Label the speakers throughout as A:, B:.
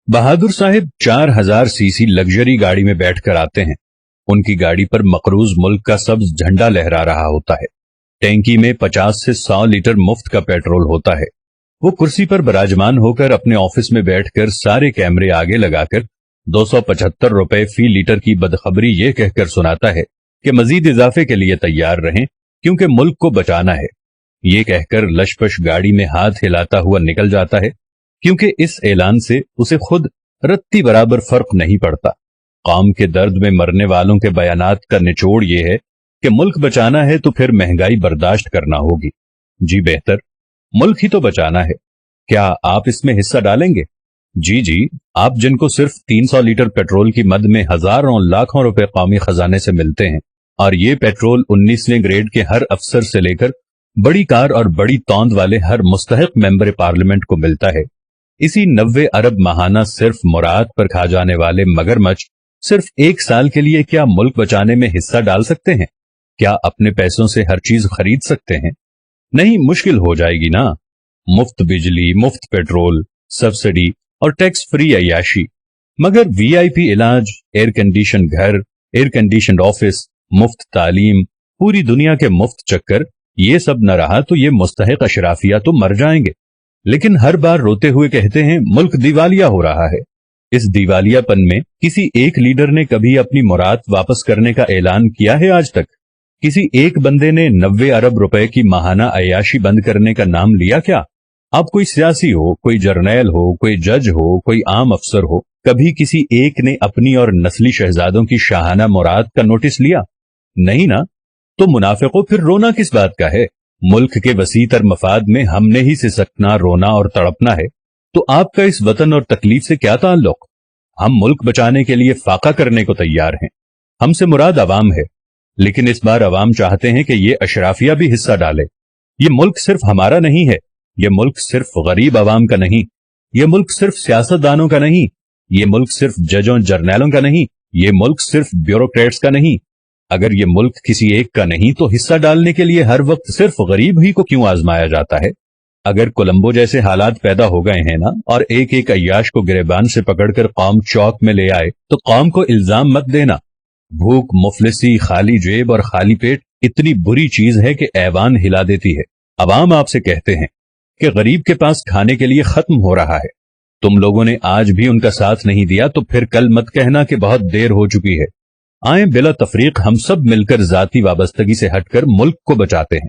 A: बहादुर साहब 4000 CC luxury गाड़ी में बैठकर आते हैं। उनकी गाड़ी पर मकरूज मुल्क का सब्ज झंडा लहरा रहा होता है। टैंकी में 50 से 100 लीटर मुफ्त का पेट्रोल होता है। वो कुर्सी पर विराजमान होकर अपने ऑफिस में बैठकर सारे कैमरे आगे लगाकर 275 रुपए फी लीटर की बदखबरी ये कहकर सुनाता है कि मजीद इजाफे के लिए तैयार रहें क्योंकि मुल्क को बचाना है। ये कहकर लशपश गाड़ी में हाथ हिलाता हुआ निकल जाता है क्योंकि इस ऐलान से उसे खुद रत्ती बराबर फर्क नहीं पड़ता। कौम के दर्द में मरने वालों के बयानात का निचोड़ ये है कि मुल्क बचाना है तो फिर महंगाई बर्दाश्त करना होगी। जी बेहतर, मुल्क ही तो बचाना है। क्या आप इसमें हिस्सा डालेंगे? जी, आप जिनको सिर्फ 300 लीटर पेट्रोल की मद में हजारों लाखों रुपए कौमी खजाने से मिलते हैं और ये पेट्रोल 19वें ग्रेड के हर अफसर से लेकर बड़ी कार और बड़ी तौंद वाले हर मुस्तहिक मेंबर पार्लियामेंट को मिलता है। इसी 90 अरब माहाना सिर्फ मुराद पर खा जाने वाले मगरमच्छ सिर्फ 1 साल के लिए क्या मुल्क बचाने में हिस्सा डाल सकते हैं? क्या अपने पैसों से हर चीज खरीद सकते हैं? नहीं, मुश्किल हो जाएगी ना। मुफ्त बिजली, मुफ्त पेट्रोल, सब्सिडी और टैक्स फ्री अय्याशी, मगर वीआईपी इलाज, एयर कंडीशन घर, एयर कंडीशन ऑफिस, मुफ्त तालीम, पूरी दुनिया के मुफ्त चक्कर, ये सब न रहा तो ये मुस्तहिक अशराफिया तो मर जाएंगे। लेकिन हर बार रोते हुए कहते हैं मुल्क दिवालिया हो रहा है। इस दिवालियापन में किसी एक लीडर ने कभी अपनी मुराद वापस करने का ऐलान किया है आज तक? किसी एक बंदे ने 90 अरब रुपए की माहाना अय्याशी बंद करने का नाम लिया क्या? आप कोई सियासी हो, कोई जर्नैल हो, कोई जज हो, कोई आम अफसर हो, कभी किसी एक ने अपनी और नस्ली शहजादों की शाहाना मुराद का नोटिस लिया? नहीं ना। तो मुनाफिकों, फिर रोना किस बात का है? मुल्क के वसीतर मफाद में हमने ही सिसकना, रोना और तड़पना है, तो आपका इस वतन और तकलीफ से क्या ताल्लुक? हम मुल्क बचाने के लिए फाका करने को तैयार हैं। हमसे मुराद अवाम है, लेकिन इस बार अवाम चाहते हैं कि ये अशराफिया भी हिस्सा डाले। ये मुल्क सिर्फ हमारा नहीं है, ये मुल्क सिर्फ गरीब अवाम का नहीं, ये मुल्क सिर्फ सियासतदानों का नहीं, ये मुल्क सिर्फ जजों जर्नैलों का नहीं, ये मुल्क सिर्फ ब्यूरोक्रेट्स का नहीं। अगर ये मुल्क किसी एक का नहीं तो हिस्सा डालने के लिए हर वक्त सिर्फ गरीब ही को क्यों आजमाया जाता है? अगर कोलंबो जैसे हालात पैदा हो गए हैं ना, और एक एक अय्याश को गिरेबान से पकड़कर कौम चौक में ले आए, तो कौम को इल्जाम मत देना। भूख, मुफलिसी, खाली जेब और खाली पेट इतनी बुरी चीज है कि ऐवान हिला देती है। अवाम आपसे कहते हैं कि गरीब के पास खाने के लिए खत्म हो रहा है। तुम लोगों ने आज भी उनका साथ नहीं दिया तो फिर कल मत कहना कि बहुत देर हो चुकी है। आए बिला तफरीक हम सब मिलकर जाती वाबस्तगी से हटकर मुल्क को बचाते हैं।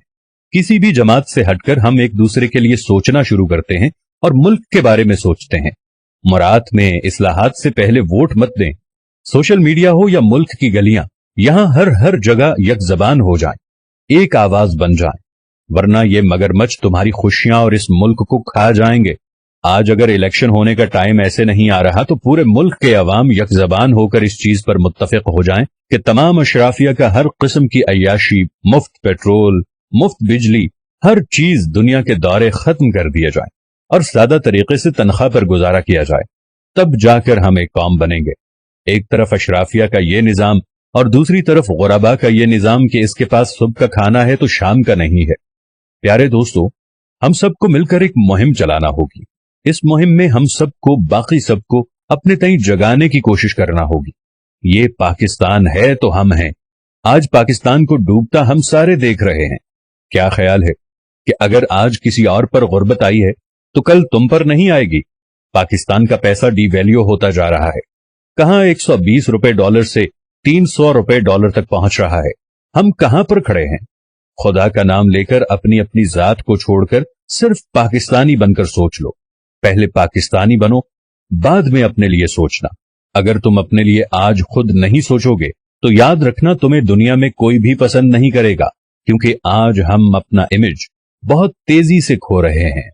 A: किसी भी जमात से हटकर हम एक दूसरे के लिए सोचना शुरू करते हैं और मुल्क के बारे में सोचते हैं। मुराद में इस्लाहात से पहले वोट मत दें। सोशल मीडिया हो या मुल्क की गलियां, यहां हर जगह एक जबान हो जाएं, एक आवाज बन जाएं, वरना ये मगरमच्छ तुम्हारी खुशियां और इस मुल्क को खा जाएंगे। आज अगर इलेक्शन होने का टाइम ऐसे नहीं आ रहा तो पूरे मुल्क के अवाम एक जबान होकर इस चीज पर मुत्तफिक हो जाएं कि तमाम अशराफिया का हर किस्म की अय्याशी, मुफ्त पेट्रोल, मुफ्त बिजली, हर चीज दुनिया के दौरे खत्म कर दिए जाए और सादा तरीके से तनख्वाह पर गुजारा किया जाए। तब जाकर हम एक कौम बनेंगे। एक तरफ अशराफिया का ये निजाम और दूसरी तरफ गुरबा का ये निजाम कि इसके पास सुबह का खाना है तो शाम का नहीं है। प्यारे दोस्तों, हम सबको मिलकर एक मुहिम चलाना होगी। इस मुहिम में हम सबको, बाकी सबको अपने तई जगाने की कोशिश करना होगी। ये पाकिस्तान है तो हम हैं। आज पाकिस्तान को डूबता हम सारे देख रहे हैं। क्या ख्याल है कि अगर आज किसी और पर गुर्बत आई है तो कल तुम पर नहीं आएगी? पाकिस्तान का पैसा डिवैल्यू होता जा रहा है। कहां 120 रुपए डॉलर से 300 रुपए डॉलर तक पहुंच रहा है। हम कहां पर खड़े हैं? खुदा का नाम लेकर अपनी अपनी जात को छोड़कर सिर्फ पाकिस्तानी बनकर सोच लो। पहले पाकिस्तानी बनो, बाद में अपने लिए सोचना। अगर तुम अपने लिए आज खुद नहीं सोचोगे तो याद रखना तुम्हें दुनिया में कोई भी पसंद नहीं करेगा, क्योंकि आज हम अपना इमेज बहुत तेजी से खो रहे हैं।